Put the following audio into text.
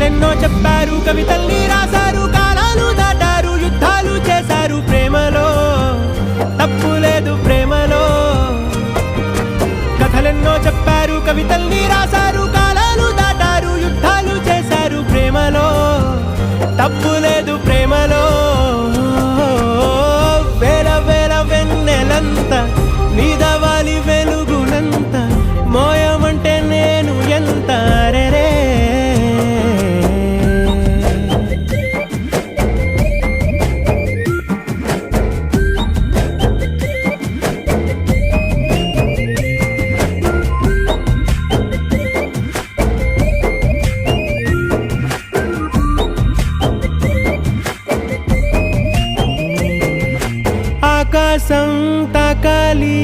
కథలెన్నో చెప్పారు, కవితల్ని రాశారు, కాలాలు దాటారు, యుద్ధాలు చేశారు. ప్రేమలో తప్పు లేదు, ప్రేమలో. కథలెన్నో చెప్పారు, కవితల్ని రాశారు, కాలాలు దాటారు, యుద్ధాలు చేశారు. ప్రేమలో తప్పు లేదు, ప్రేమలో. వేల వేల వెన్నెలంత నీదవాలి వెలుగునంత, మోయమంటే నేను ఎంత రే. ఆకాశం తాకాలి